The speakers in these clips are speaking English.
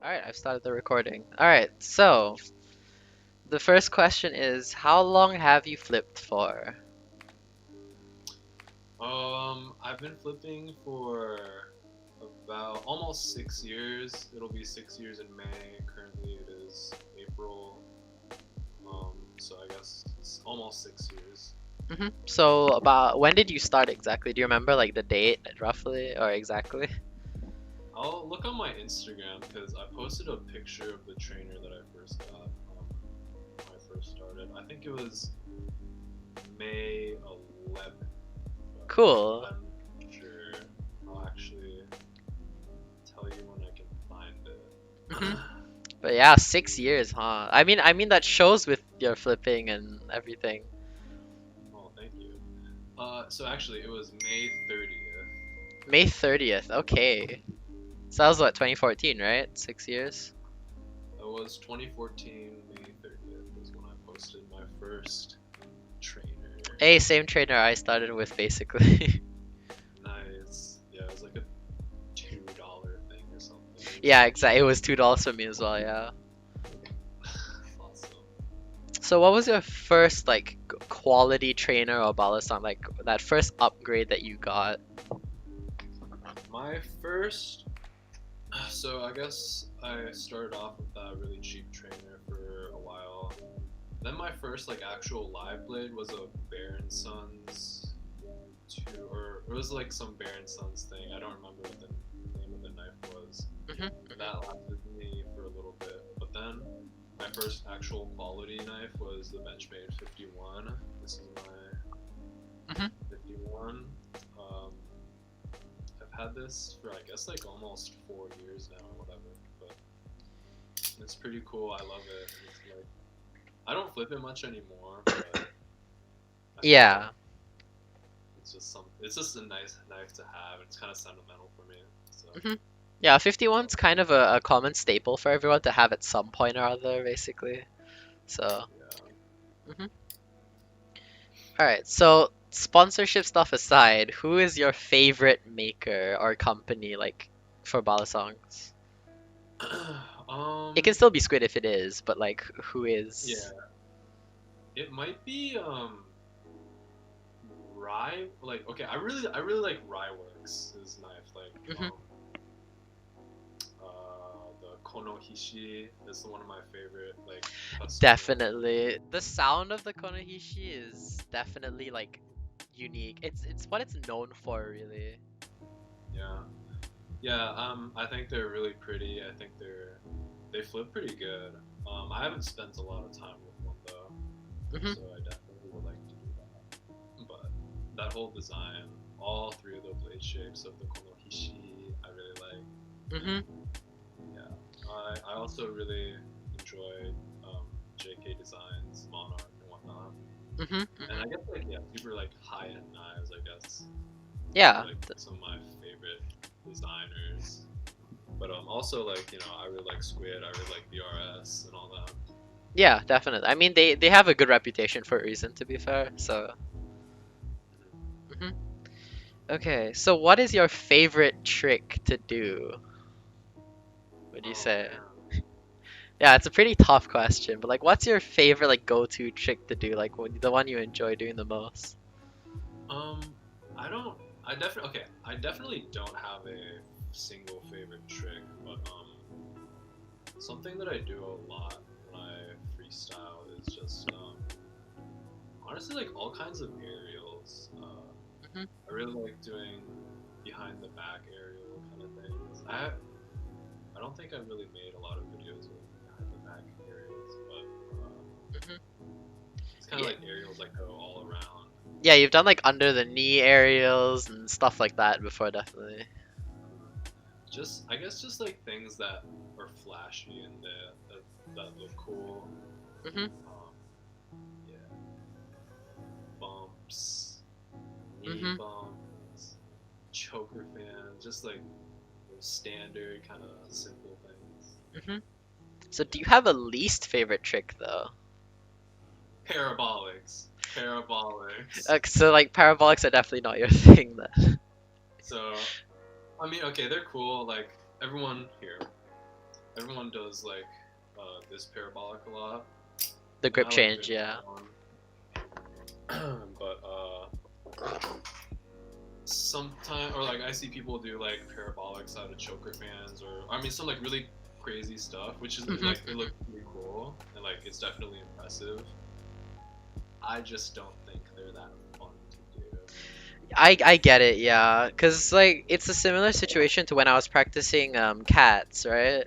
Alright, I've started the recording. Alright, so the first question is how long have you flipped for? I've been flipping for about almost 6 years. It'll be 6 years in May. Currently, it is April. So I guess it's almost 6 years. So about when did you start exactly? Do you remember like the date roughly or exactly? I'll look on my Instagram because I posted a picture of the trainer that I first got when I first started. I think it was May 11th. Cool. I'm not sure. I'll actually tell you when I can find it. Mhm. But yeah, 6 years, huh? I mean that shows with your flipping and everything. Oh, thank you. So actually, it was May 30th. May 30th, okay. So that was what, 2014, right? 6 years? It was 2014, May 30th was when I posted my first trainer. Hey, same trainer I started with basically. Nice. Yeah, it was like a $2 thing or something. Yeah, exactly. It was $2 for me as well, yeah. Awesome. So what was your first like quality trainer or Balisong, like that first upgrade that you got? My first. So I guess I started off with that really cheap trainer for a while. Then my first like actual live blade was a Bear and Sons two, or it was like some Bear and Sons thing. I don't remember what the name of the knife was. Mhm. That lasted me for a little bit, but then my first actual quality knife was the Benchmade 51. This is my Mhm. 51. Um, I've had this for I guess like almost 4 years now or whatever, but it's pretty cool. I love it. It's like I don't flip it much anymore, but I feel Yeah. like it's just a nice knife to have. It's kind of sentimental for me. So Mhm. Yeah, 51's kind of a common staple for everyone to have at some point or other, basically. So, yeah. mhm. All right. So, sponsorship stuff aside, who is your favorite maker or company like for Balisongs? It can um. still be Squid if it is, but like who is? Yeah. It might be Rye. Like okay, I really like Ryeworks' knife. Like Mhm. the Konohishi is one of my favorite like custom. Definitely. The sound of the Konohishi is definitely like unique. It's what it's known for, really. Yeah. Yeah, I think they're really pretty. I think they flip pretty good. I haven't spent a lot of time with one though, Mhm. so I definitely would like to do that. But that whole design, all three of the blade shapes of the konohishi, I really like. Mhm. Yeah, I also really enjoy JK Designs, Monarch, and whatnot. Mhm. And I Mhm. guess like yeah, super like high end knives. I guess those are Yeah. like some of my favorite designers. But also like I really like Squid. I really like BRS and all that. Yeah, definitely. I mean, they have a good reputation for a reason, to be fair. So, mhm. Okay. So, what is your favorite trick to do? Would you Oh say? man. Yeah, it's a pretty tough question, but like, what's your favorite like go-to trick to do? Like, the one you enjoy doing the most? Um, I don't. I definitely okay. I definitely don't have a single favorite trick, but something that I do a lot when I freestyle is just honestly like all kinds of aerials. Mhm. I really like doing behind the back aerial kind of things. I don't think I really made a lot of videos with behind the back aerials, but Mhm. it's kind of Yeah. like aerials that go all around. Yeah, you've done like under the knee aerials and stuff like that before, definitely. Just I guess just like things that are flashy and that look cool. Mhm. Um, yeah, bumps, knee Mhm. bumps, choker fan, just like those standard kind of simple things. Mhm. So, do Yeah, you have a least favorite trick though? parabolics, parabolics. So, like parabolics are definitely not your thing So I mean, okay, they're cool. Like everyone here, everyone does like this parabolic a lot, The and grip I like change, doing yeah. that one. But sometimes, or like I see people do like parabolics out of choker fans, or I mean some like really crazy stuff, which is Mhm, like it mhm. looks pretty cool and like it's definitely impressive. I just don't think they're that fun to do. I get it, yeah. Cause like it's a similar situation to when I was practicing cats, right?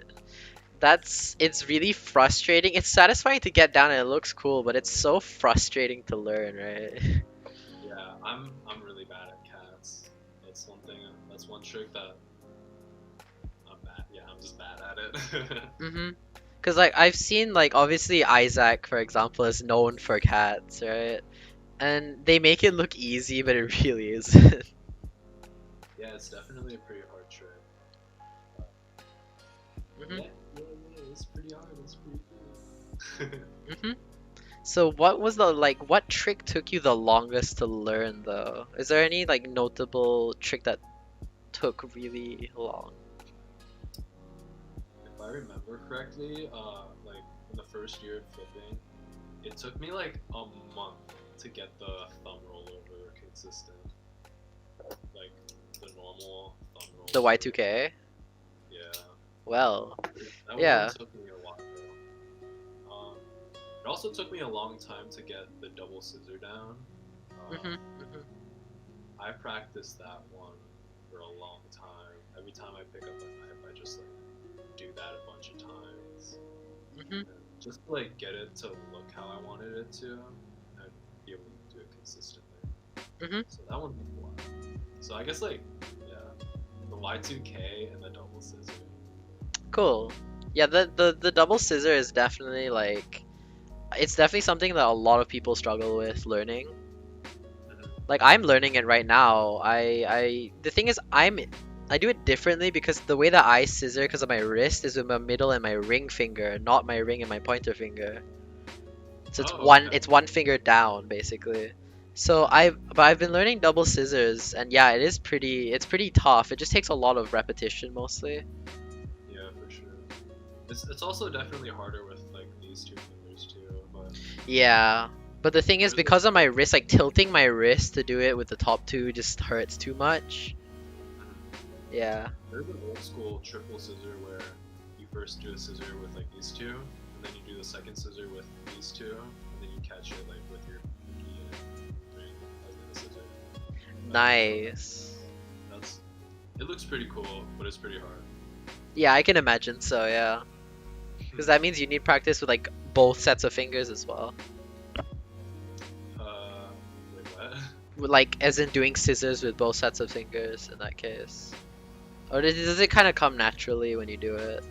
It's really frustrating. It's satisfying to get down and it looks cool, but it's so frustrating to learn, right? Yeah, I'm really bad at cats. That's one thing. That's one trick that I'm bad. Yeah, I'm just bad at it. Mm-hmm. Cause like I've seen like obviously Isaac, for example, is known for cats, right? And they make it look easy, but it really isn't. Yeah, it's definitely a pretty hard trick. But hmm yeah, it's pretty hard. It's pretty cool. hmm So what was the like what trick took you the longest to learn though? Is there any like notable trick that took really long? If I remember correctly, like in the first year of flipping, it took me like a month to get the thumb rollover consistent, like the normal thumb The rollover. Y2K? Yeah, Well, that one yeah. took me a while. It also took me a long time to get the double scissor down. Um, hmm hmm I practiced that one for a long time. Every time I pick up a knife, I just like do that a bunch of times, hmm and just like get it to look how I wanted it to, and be able to do it consistently. hmm So that one took a while. So I guess like yeah, the Y2K and the double scissor. Cool. Yeah, the double scissor is definitely like it's definitely something that a lot of people struggle with learning. Mhm. Like I'm learning it right now. I the thing is I do it differently because the way that I scissor because of my wrist is with my middle and my ring finger, not my ring and my pointer finger. So Oh, okay. it's one finger down basically. So I've been learning double scissors and yeah, it's pretty tough. It just takes a lot of repetition mostly. Yeah, for sure. It's also definitely harder with like these two fingers too, but Yeah. But the thing is there's because of my wrist, like tilting my wrist to do it with the top two just hurts too much. Yeah. there's an old school triple scissor where you first do a scissor with like these two, and then you do the second scissor with these two, and then you catch it like with your pinky and ring as in the scissor. Nice. That's it looks pretty cool, but it's pretty hard. Yeah, I can imagine so, yeah. Because that means you need practice with like both sets of fingers as well. uh, wait, what? Like, as in doing scissors with both sets of fingers in that case. Or does it kind of come naturally when you do it?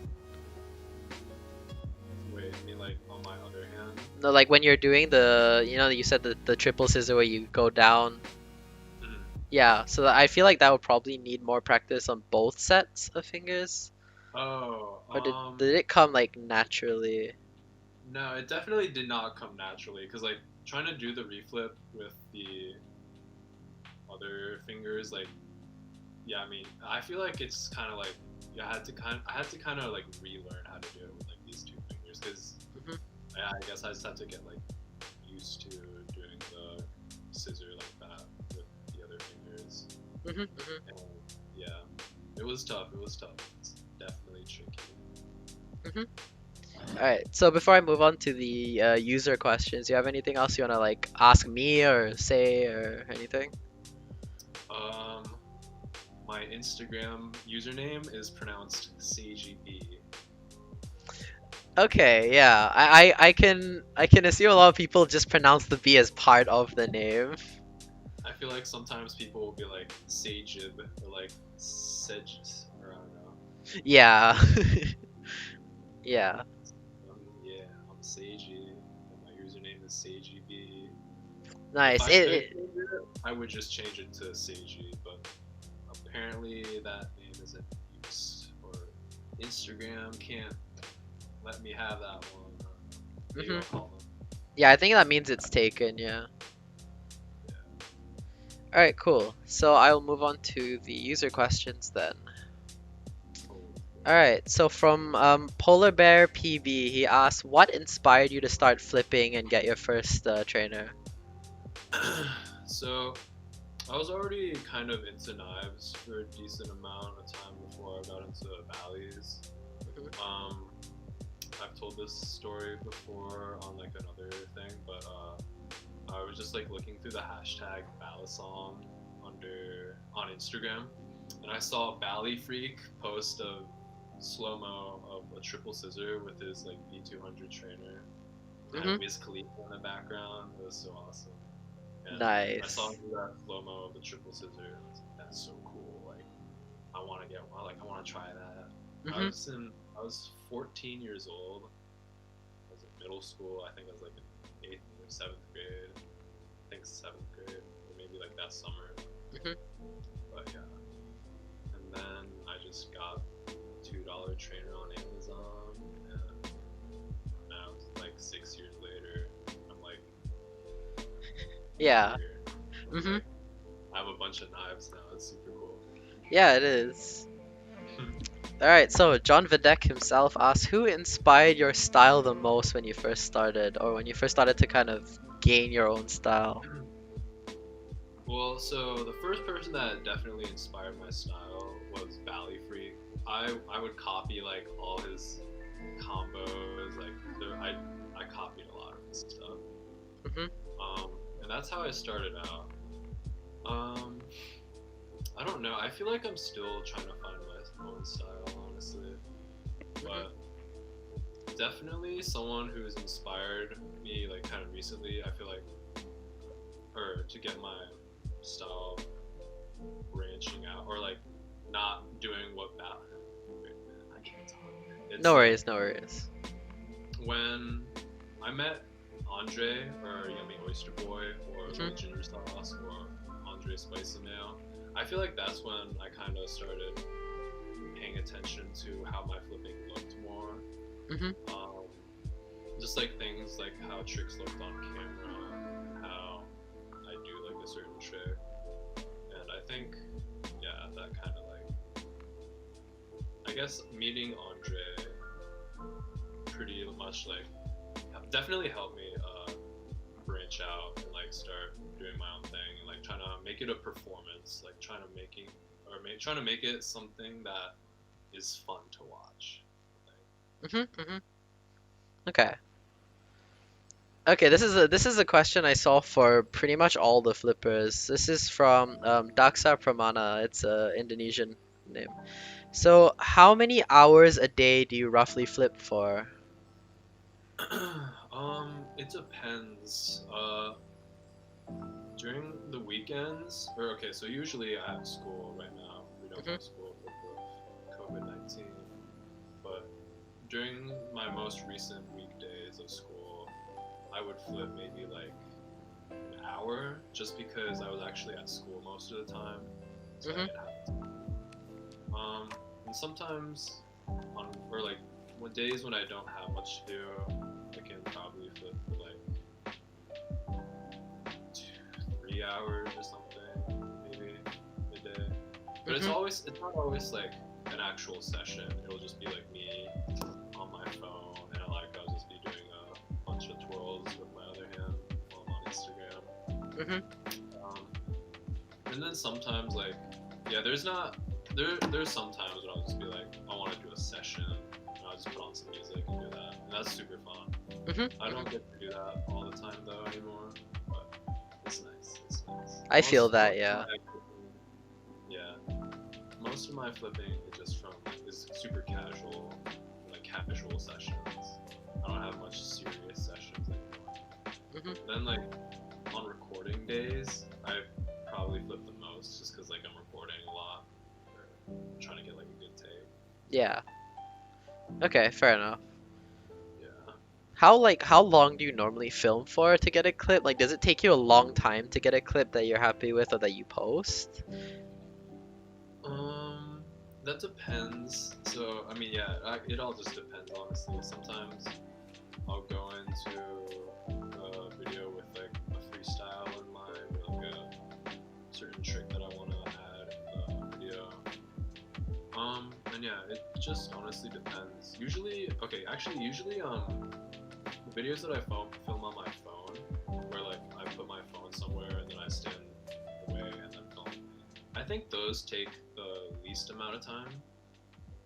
Wait, you mean like on my other hand? No, like when you're doing you know, you said the triple scissor where you go down. Mhm. Yeah, so I feel like that would probably need more practice on both sets of fingers. Oh, Or did it come like naturally? no, it definitely did not come naturally because like trying to do the reflip with the other fingers, like yeah, I mean, I feel like it's kind of like I had to kind of like relearn how to do it with like these two fingers because hmm I guess I just had to get like used to doing the scissor like that with the other fingers, and yeah, it was tough. It was tough. It's definitely tricky. hmm Alright, so before I move on to the user questions, you have anything else you wanna like ask me or say or anything? Um, my Instagram username is pronounced SeijiB. Okay, yeah. I can assume a lot of people just pronounce the B as part of the name. I feel like sometimes people will be like SeijiB or like Sej or I don't know. Yeah. Yeah. Yeah, I'm Seiji, and my username is SeijiB. If Nice. I could change it, I would just change it to Seiji, but apparently that name isn't used, or Instagram can't let me have that one. Maybe hmm I'll call them. Yeah, I think that means it's taken, yeah. Yeah. Alright, cool. So I'll move on to the user questions then. Oh, All right. So from Polar Bear PB, he asked, "What inspired you to start flipping and get your first trainer?" So I was already kind of into knives for a decent amount of time before I got into Bally's. Mhm. I've told this story before on like another thing, but I was just like looking through the hashtag Balisong on Instagram, and I saw Bally Freak post a slow mo of a triple scissor with his like V200 trainer. It had Mhm. Wiz Khalifa in the background. It was so awesome. And I saw Nice. him do that slow mo of the triple scissor. And I was like, that's so cool. Like, I want to get one. Like, I want to try that. Mhm. I was 14 years old. I was in middle school. I think I was like in 8th or 7th grade. I think 7th grade, or maybe like that summer. Mhm. But yeah. And then I just got $2 trainer on Amazon. And now, like 6 years later, I'm like Yeah. here. It's Mhm. like, I have a bunch of knives now. It's super cool. Yeah, it is. All right. So John Videk himself asked, "Who inspired your style the most when you first started, or when you first started to kind of gain your own style?" Well, so the first person that definitely inspired my style was Bally Freak. I would copy like all his combos. Like I copied a lot of his stuff. Mhm. Um, and that's how I started out. Um, I don't know. I feel like I'm still trying to find my own style, honestly. Mhm. But definitely someone who's inspired me like kind of recently. I feel like, or to get my style branching out, or like not doing what bad. I can't talk. It's No like worries. No worries. when I met Andre or Yummy Oyster Boy or Mhm. Little Ginger Sauce or Andre Spicy Mayo. I feel like that's when I kind of started paying attention to how my flipping looked more. Mhm. Um, just like things like how tricks looked on camera, how I do like a certain trick, and I think yeah, that kind of like I guess meeting Andre pretty much like definitely helped me branch out and like start doing my own thing and like trying to make it a performance, like trying to make it something that is fun to watch. Mhm. Mhm. Okay. Okay, this is a question I saw for pretty much all the flippers. This is from Daksa Pramana. It's a Indonesian name. So, how many hours a day do you roughly flip for? It depends. During the weekends, or okay, so usually I have school right now. We don't Mhm. have school because of COVID-19. But during my most recent weekdays of school, I would flip maybe like an hour just because I was actually at school most of the time. So I Mhm. didn't have to. And sometimes or like when days when I don't have much to do, I can probably flip for like 3 hours or something, maybe a day. But Mhm. it's not always like an actual session. It'll just be like me on my phone, and like I'll just be doing a bunch of twirls with my other hand while I'm on Instagram. Mhm. Um, and then sometimes like yeah, there's sometimes when I'll just be like I want to do a session, and I'll just put on some music and do that, and that's super fun. Mhm. I don't Mhm. get to do that all the time though anymore, but it's nice. It's nice. I feel Most that, of yeah. my yeah, most of my flipping is just from is super casual, like casual sessions. I don't have much serious sessions anymore. Mhm. Then like on recording days, I probably flip the most just because like I'm recording a lot, or trying to get like a good take. Yeah. Okay, fair enough. Yeah. How long do you normally film for to get a clip? Like, does it take you a long time to get a clip that you're happy with or that you post? Um, that depends. So I mean, yeah, it all just depends honestly. Sometimes I'll go into a video with like a freestyle in mind, or like a certain trick that I want to add in the video. And Yeah, it just honestly depends. Usually, okay, actually, usually, the videos that I film on my phone, where like I put my phone somewhere and then I stand away and then film. I think those take the least amount of time.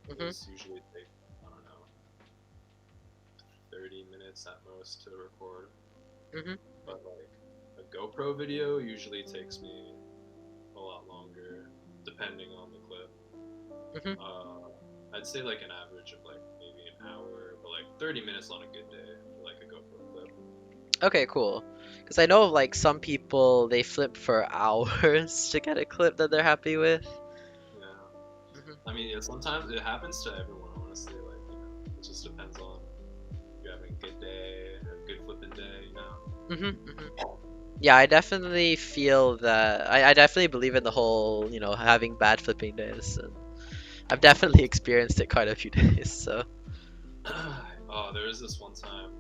Mhm. Those usually take, I don't know, 30 minutes at most to record. Mhm. But like a GoPro video usually takes me a lot longer, depending on the clip. Mhm. I'd say like an average of like maybe an hour, but like 30 minutes on a good day for like a GoPro clip. Okay, cool. Because I know of like some people they flip for hours to get a clip that they're happy with. Yeah. Mhm. I mean, yeah, sometimes it happens to everyone, honestly. Like, it just depends on if you're having a good day, a good flipping day. Mhm. Mhm. Yeah, I definitely feel that. I definitely believe in the whole, having bad flipping days. And I've definitely experienced it quite a few days. So. Oh, there was this one time,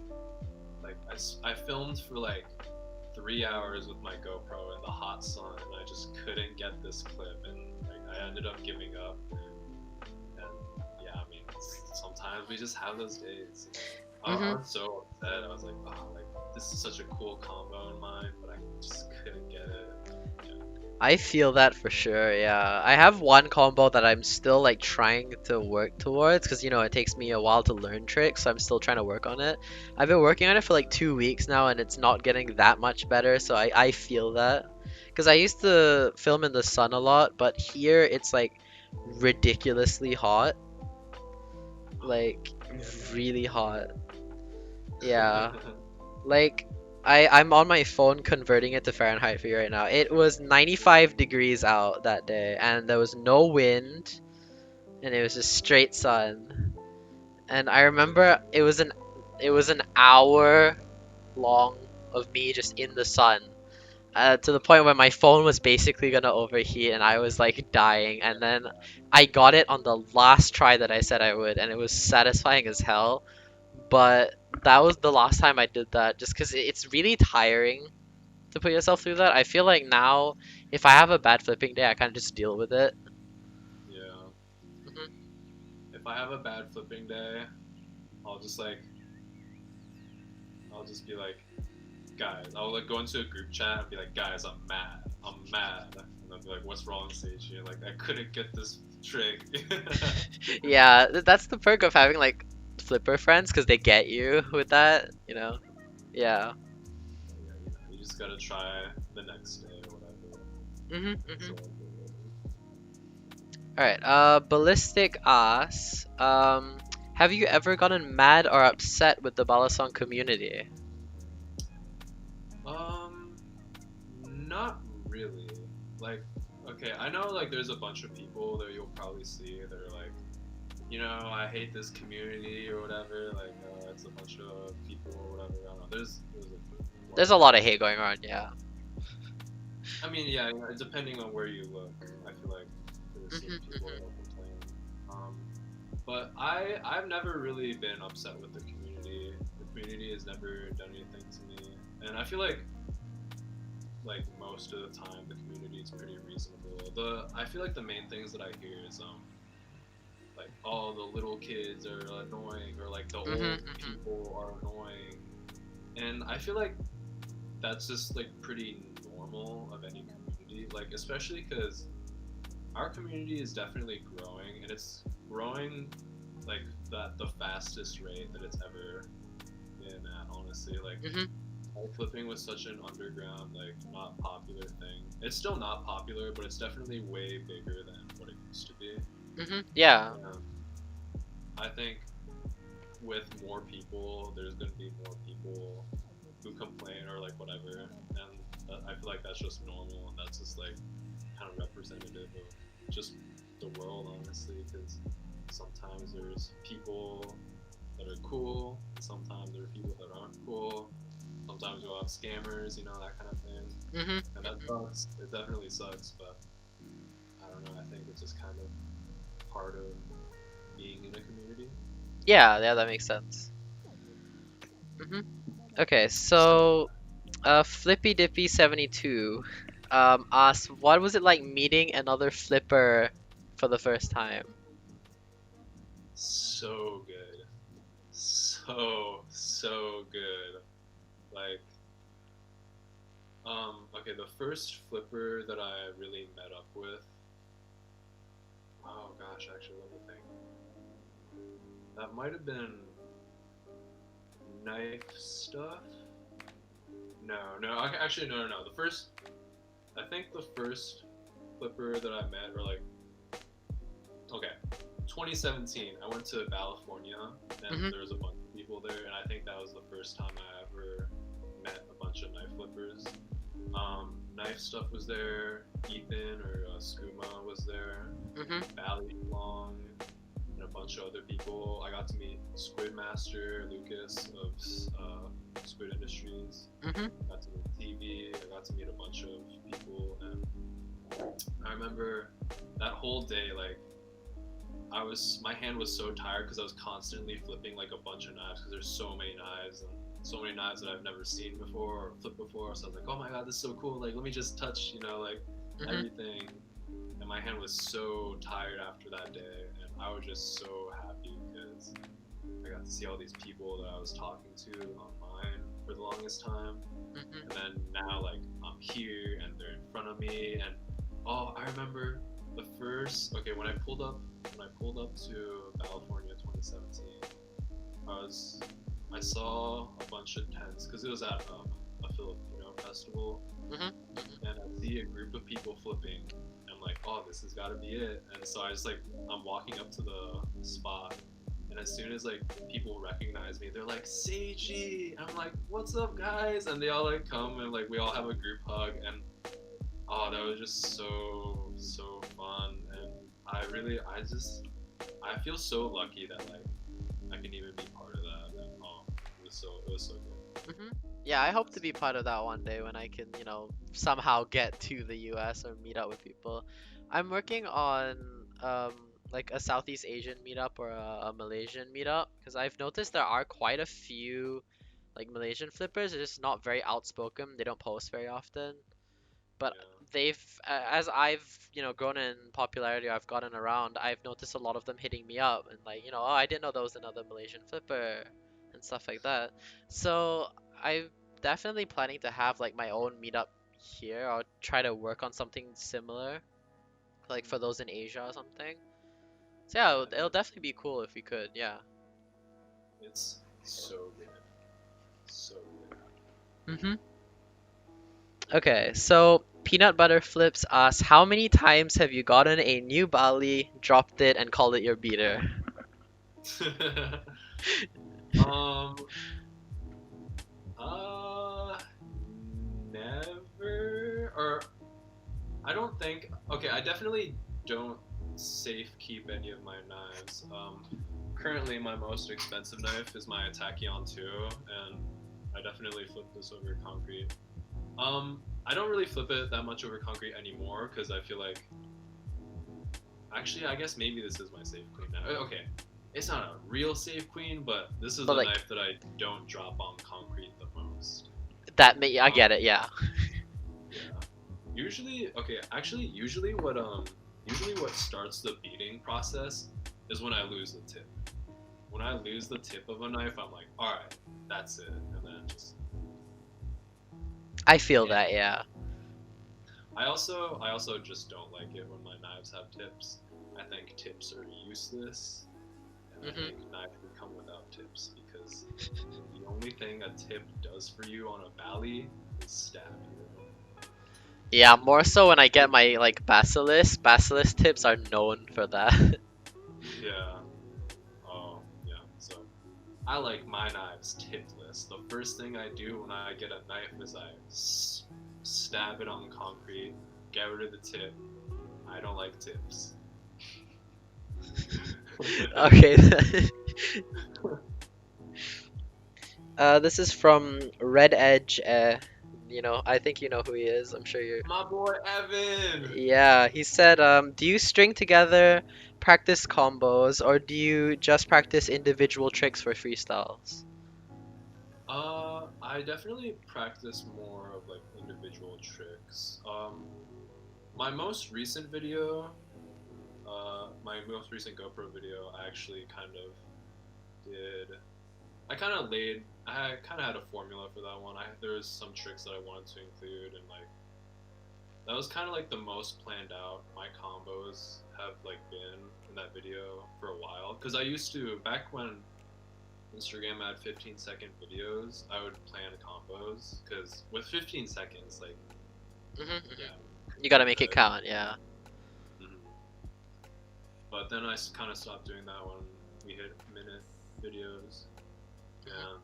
like, I filmed for like 3 hours with my GoPro in the hot sun, and I just couldn't get this clip, and like, I ended up giving up. And yeah, I mean, sometimes we just have those days. I Mhm. was so upset. I was like, oh, like this is such a cool combo in mine, but I just couldn't get it. Yeah. I feel that for sure, yeah. I have one combo that I'm still like trying to work towards because it takes me a while to learn tricks, so I'm still trying to work on it. I've been working on it for like 2 weeks now and it's not getting that much better, so I feel that. Because I used to film in the sun a lot, but here it's like ridiculously hot. Like, really hot. Yeah. Like I'm on my phone converting it to Fahrenheit for you right now. It was 95 degrees out that day and there was no wind and it was just straight sun. And I remember it was an hour long of me just in the sun. To the point where my phone was basically gonna overheat and I was like dying, and then I got it on the last try that I said I would, and it was satisfying as hell. But that was the last time I did that, just because it's really tiring to put yourself through that. I feel like now, if I have a bad flipping day, I kind of just deal with it. Yeah. Hmm. If I have a bad flipping day, I'll just like, I'll just be like, guys, I'll like go into a group chat and be like, guys, I'm mad. I'm mad. And they'll be like, what's wrong, Seiji? Like, I couldn't get this trick. Yeah, that's the perk of having like flipper friends, because they get you with that. Yeah. Yeah, you just gotta try the next day or whatever. Hmm. So, Hmm. All right. Ballistic asks, have you ever gotten mad or upset with the Balisong community? um, not really. Like, okay, I know like there's a bunch of people that you'll probably see that are like, I hate this community or whatever. Like, it's a bunch of people or whatever. I don't know. There's a lot There's of a lot of people. hate going on. Yeah. I mean, yeah, depending on where you look, I feel like there's Hmm. certain people that Hmm. will complain. But I've never really been upset with the community. The community has never done anything to me, and I feel like most of the time the community is pretty reasonable. I feel like the main things that I hear is like, oh, the little kids are annoying, or like the Hmm. old Hmm. people are annoying, and I feel like that's just like pretty normal of any community, like especially because our community is definitely growing, and it's growing like the fastest rate that it's ever been at, honestly. Like, Hmm. bike flipping was such an underground, like not popular thing. It's still not popular, but it's definitely way bigger than what it used to be. Hmm. Yeah. And I think with more people, there's gonna be more people who complain or like whatever, and I feel like that's just normal, and that's just like kind of representative of just the world, honestly. Because sometimes there's people that are cool, and sometimes there are people that aren't cool. Sometimes you'll have scammers, that kind of thing, Hmm. and that sucks. It definitely sucks, but I don't know. I think it's just kind of part of being in a community. Yeah. Yeah. That makes sense. Hmm. Okay. So, Flippy Dippy 72 asks, what was it like meeting another flipper for the first time? so good, so good. Like, okay, the first flipper that I really met up with. Oh gosh, actually, let me think. That might have been knife stuff. No. Actually, no. I think the first flipper that I met, or like, okay, 2017. I went to California, and Mhm. there was a bunch of people there, and I think that was the first time I ever met a bunch of knife flippers. Knife stuff was there. Ethan or Skooma was there. Mhm. Balisong and a bunch of other people. I got to meet Squid Master Lucas of Squid Industries. Mhm. I got to meet TV. I got to meet a bunch of people, and I remember that whole day, like my hand was so tired because I was constantly flipping like a bunch of knives because there's so many knives and so many knives that I've never seen before or flipped before. So I was like, oh my god, this is so cool. Like, let me just touch, like Mhm. everything. And my hand was so tired after that day, and I was just so happy because I got to see all these people that I was talking to online for the longest time. Mhm. And then now, like, I'm here and they're in front of me. And oh, I remember the first. Okay, when I pulled up to California 2017, I saw a bunch of tents because it was at a Filipino festival, Mhm. and I see a group of people flipping. And I'm like, oh, this has got to be it. And so I'm walking up to the spot, and as soon as like people recognize me, they're like, Seiji. I'm like, what's up, guys? And they all like come, and like we all have a group hug, and oh, that was just so fun. And I feel so lucky that like I can even be part of that. And oh, it was so good. Mhm. Yeah, I hope to be part of that one day when I can, somehow get to the US or meet up with people. I'm working on um like a Southeast Asian meetup or a Malaysian meetup because I've noticed there are quite a few like Malaysian flippers. They're just not very outspoken. They don't post very often. But Yeah. as I've grown in popularity, I've gotten around, I've noticed a lot of them hitting me up and like, oh, I didn't know there was another Malaysian flipper and stuff like that. So I'm definitely planning to have like my own meetup here. I'll try to work on something similar like for those in Asia or something. So yeah, Yeah, it'll definitely be cool if we could. Yeah. it's so good, so Mhm. Okay, so Peanut Butter Flips asks, how many times have you gotten a new Bali, dropped it, and called it your beater? good. um, uh, never, or I don't think. Okay, I definitely don't safe keep any of my knives. Currently, my most expensive knife is my Tachyon 2, and I definitely flip this over concrete. I don't really flip it that much over concrete anymore because I feel like, actually, I guess maybe this is my safe queen now. Okay, it's not a real safe queen, but this is But the like knife that I don't drop on concrete the most. I Um, get it, yeah. yeah. Usually what starts the beating process is when I lose the tip. When I lose the tip of a knife, I'm like, all right, that's it, and then just I feel yeah. that, yeah. I also just don't like it when my knives have tips. I think tips are useless, and I Hmm. think knives should come without tips because the only thing a tip does for you on a Bali is stab you. Yeah, more so when I get my like basilisk. Basilisk tips are known for that. Yeah. Oh, yeah. So I like my knives tipless. The first thing I do when I get a knife is I stab it on concrete, get rid of the tip. I don't like tips. Okay. This is from Red Edge. I think you know who he is. I'm sure you're. My boy Evan. Yeah, he said, do you string together, practice combos, or do you just practice individual tricks for freestyles? I definitely practice more of like individual tricks. My most recent video, my most recent GoPro video, I actually kind of did. I kind of had a formula for that one. There was some tricks that I wanted to include, and like that was kind of like the most planned out my combos have like been in that video for a while. Because I used to, back when Instagram had 15-second videos, I would plan combos. Because with 15 seconds, like, yeah, You gotta make it good. count, yeah. Mhm. But then I kind of stopped doing that when we hit minute videos. And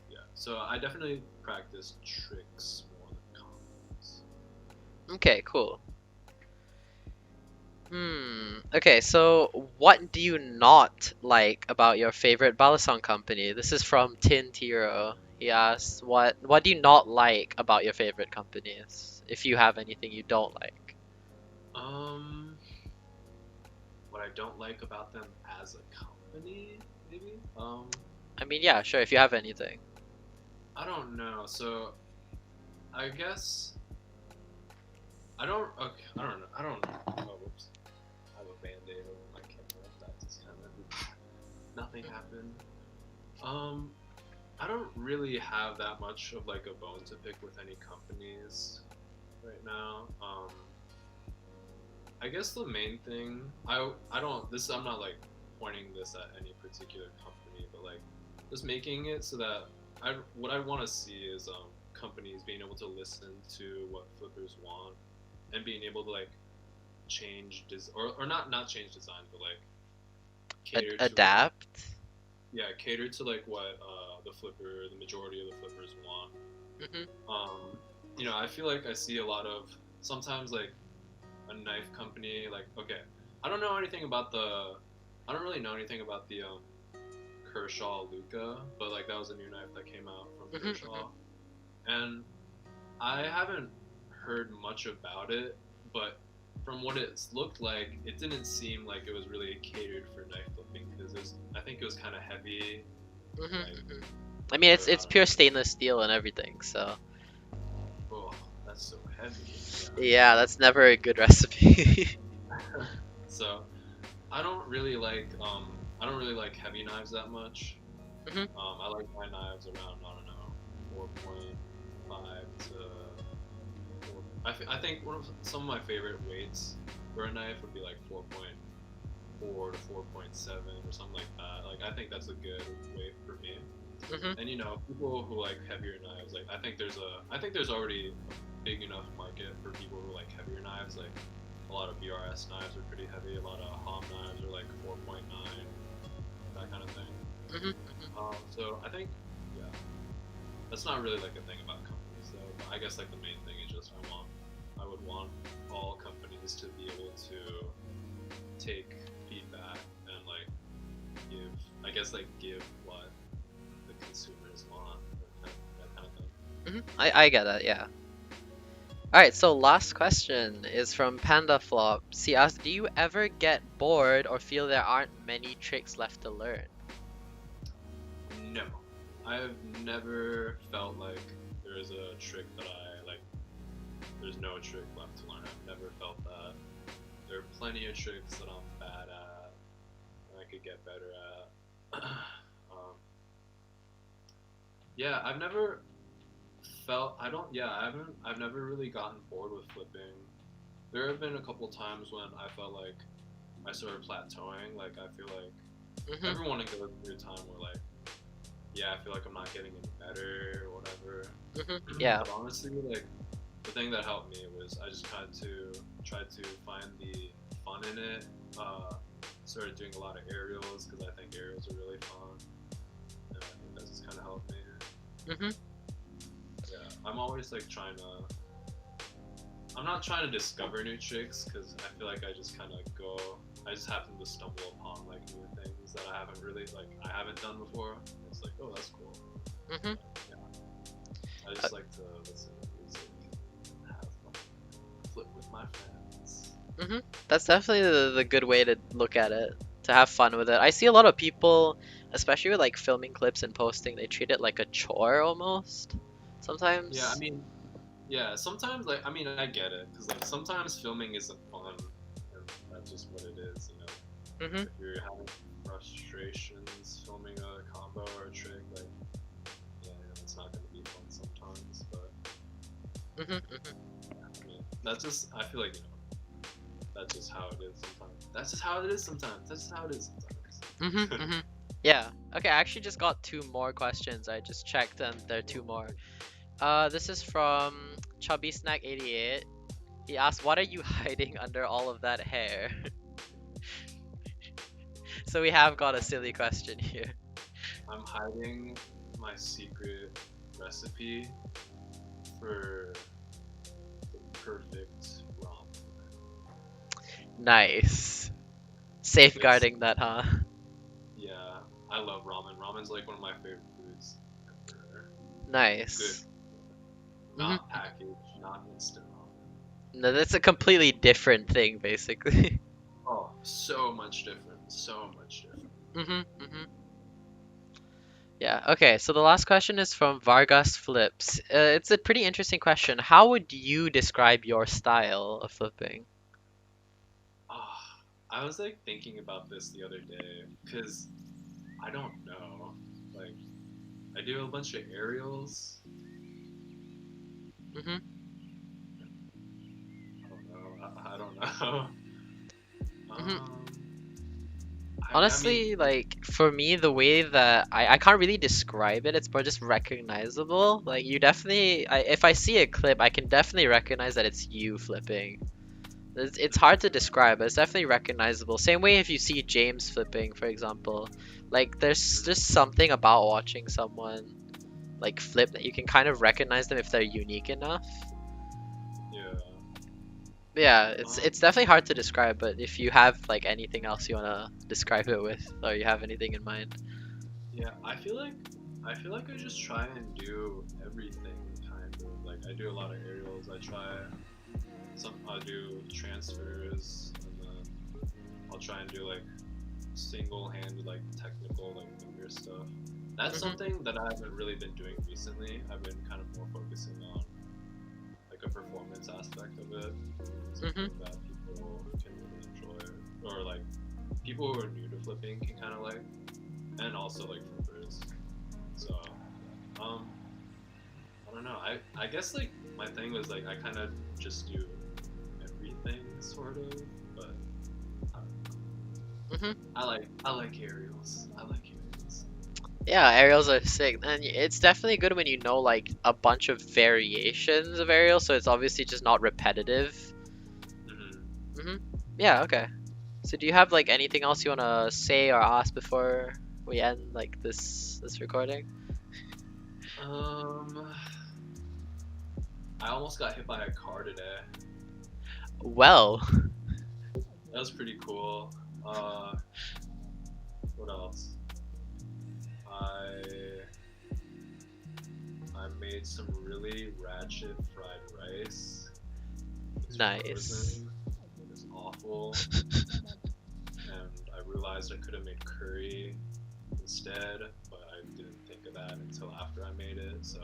yeah, so I definitely practice tricks more than combos. Okay, cool. Okay, so what do you not like about your favorite Balisong company? This is from Tin Tiro. He asks, what do you not like about your favorite companies? If you have anything you don't like. Um, what I don't like about them as a company, maybe. I mean, yeah, sure, if you have anything. I don't know. So, I guess I don't. Okay, I don't know. I don't know. Oh, whoops. I have a band-aid over my camera. That just kind of nothing happened. Um, I don't really have that much of like a bone to pick with any companies right now. I guess the main thing I don't this I'm not like pointing this at any particular company, but like just making it so that what I want to see is companies being able to listen to what flippers want and being able to like change or not change design, but like cater to what Adapt? cater to like what the majority of the flippers want. Mm-hmm. I feel like I see a lot of sometimes like a knife company. Like, okay, I don't really know anything about the Kershaw Luca, but like that was a new knife that came out from Mm-hmm, Kershaw, and I haven't heard much about it, but from what it's looked like, it didn't seem like it was really catered for knife flipping because I think it was kind of heavy. mm-hmm, Like, mm-hmm. I mean, for, it's pure stainless steel and everything, so oh, that's so heavy. yeah, that's never a good recipe. Yeah. So I don't really like heavy knives that much. Mm-hmm. I like my knives around, I don't know, 4.5 to 4. I think some of my favorite weights for a knife would be like 4.4 to 4.7 or something like that. Like I think that's a good weight for me. Mm-hmm. And people who like heavier knives, like I think there's already a big enough market for people who like heavier knives. Like a lot of BRS knives are pretty heavy. A lot of Hom knives are like 4.9, that kind of thing. Mm-hmm. So I think, yeah, that's not really like a thing about companies though. But I guess like the main thing is just I would want all companies to be able to take feedback and like give what the consumers want, that kind of thing. Mm-hmm. I get that, yeah. Alright, so last question is from Panda Flops. He asks, do you ever get bored or feel there aren't many tricks left to learn? No, I've never felt like there's a trick that I like. There's no trick left to learn. I've never felt that. There are plenty of tricks that I'm bad at and I could get better at. Yeah, I've never felt. I don't. Yeah, I haven't. I've never really gotten bored with flipping. There have been a couple times when I felt like I started plateauing. Like I feel like Mm-hmm. everyone goes through a time where like, yeah, I feel like I'm not getting any better or whatever. Mm-hmm. Yeah. But honestly, like the thing that helped me was I just tried to find the fun in it. Started doing a lot of aerials because I think aerials are really fun, and I think that's just kind of helped me. Mm-hmm. Yeah, I'm always like I'm not trying to discover new tricks because I feel like I just happen to stumble upon like new things that I haven't done before. It's like, oh, that's cool. Mm-hmm. Yeah, I just like to listen to music and have fun, flip with my friends. Mm-hmm. That's definitely the good way to look at it, to have fun with it. I see a lot of people, especially with like filming clips and posting, they treat it like a chore almost. Yeah, I Sometimes. mean, yeah, sometimes like I mean I get it because like sometimes filming isn't fun and that's just what it is, you know. Mhm. If you're having frustrations filming a combo or a trick, like yeah, it's not gonna be fun sometimes. But Mhm. Mhm. I mean, that's just I feel like you know that's just how it is sometimes. That's just how it is sometimes. That's just how it is Mhm. sometimes. Mhm. Yeah. Okay, I actually just got two more questions. I just checked and there are two more. This is from Chubby Snack 88. He asked, "What are you hiding under all of that hair?" So we have got a silly question here. I'm hiding my secret recipe for the perfect ramen. Nice. It's Safeguarding that, huh? yeah, I love ramen. Ramen's like one of my favorite foods ever. Good, Nice. Mhm. not packaged, not instant ramen. No, that's a completely different thing, basically. Oh, so much different. So much different. Mhm. Mhm. Yeah. Okay. So the last question is from Vargas Flips. It's a pretty interesting question. How would you describe your style of flipping? Ah, I was like thinking about this the other day because I don't know. Like, I do a bunch of aerials. Mhm. I don't know. I don't know. Mhm. Um, I mean, Honestly, like for me, the way that I can't really describe it, it's more just recognizable. Like you definitely, if I see a clip, I can definitely recognize that it's you flipping. It's hard to describe, but it's definitely recognizable. Same way if you see James flipping, for example. Like there's just something about watching someone like flip that you can kind of recognize them if they're unique enough. yeah. Yeah, Um, it's definitely hard to describe, but if you have like anything else you wanna describe it with, or you have anything in mind. yeah. I feel like I just try and do everything kind of. Like I do a lot of aerials. I do transfers, and then I'll try and do like single-handed, like technical, like finger stuff. That's Mhm. something that I haven't really been doing recently. I've been kind of more focusing on like a performance aspect of it, Mhm. something that people can really enjoy, or like people who are new to flipping can kind of like, and also like flippers. So yeah. I don't know. I guess like my thing was like I kind of just do everything sort of, but I, Mhm. I like aerials. I like aerials. Yeah, aerials are sick, and it's definitely good when you know like a bunch of variations of aerials, so it's obviously just not repetitive. Hmm. Mhm. Yeah. Okay. So do you have like anything else you wanna say or ask before we end like this recording? Um, I almost got hit by a car today. Well. That was pretty cool. Uh, what else? I I made some really ratchet fried rice. It was Nice. frozen. It was awful, and I realized I could have made curry instead, but I didn't think of that until after I made it. So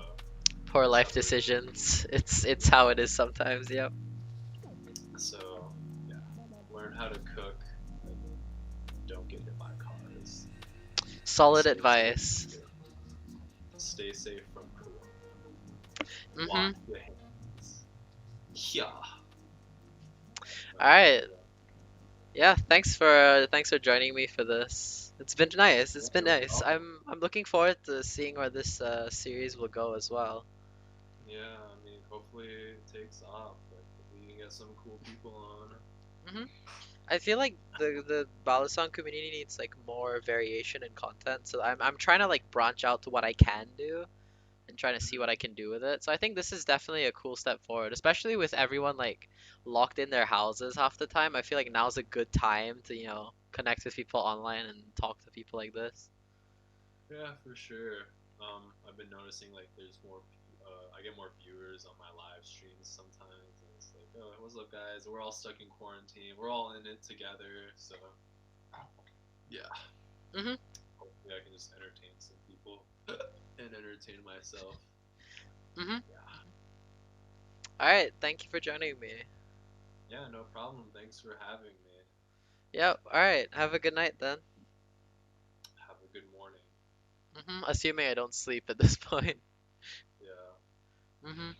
Poor just life have to. decisions. It's how it is sometimes. Yep. So yeah, learn how to cook and don't get hit by cars. Solid Stay safe. advice. Stay safe from Corona. Wash Mhm. your hands. Yeah. All Uh, right. Yeah. Thanks for joining me for this. It's been nice. It's yeah, been no nice. problem. I'm looking forward to seeing where this series will go as well. Yeah, I mean, hopefully it takes off. Like, we can get some cool people on. Mhm. I feel like the Balisong community needs like more variation in content. So I'm trying to like branch out to what I can do and trying to see what I Hmm. can do with it. So I think this is definitely a cool step forward, especially with everyone like locked in their houses half the time. I feel like now's a good time to, connect with people online and talk to people like this. Yeah, for sure. I've been noticing like there's more. I get more viewers on my live streams sometimes, and it's like, oh, what's up, guys? We're all stuck in quarantine. We're all in it together. So yeah, Mhm. hopefully I can just entertain some people and entertain myself. Mhm. Yeah. All right. Thank you for joining me. Yeah, no problem. Thanks for having me. Yep. All right. Have a good night then. Have a good morning. Assuming I don't sleep at this point. Yeah. hmm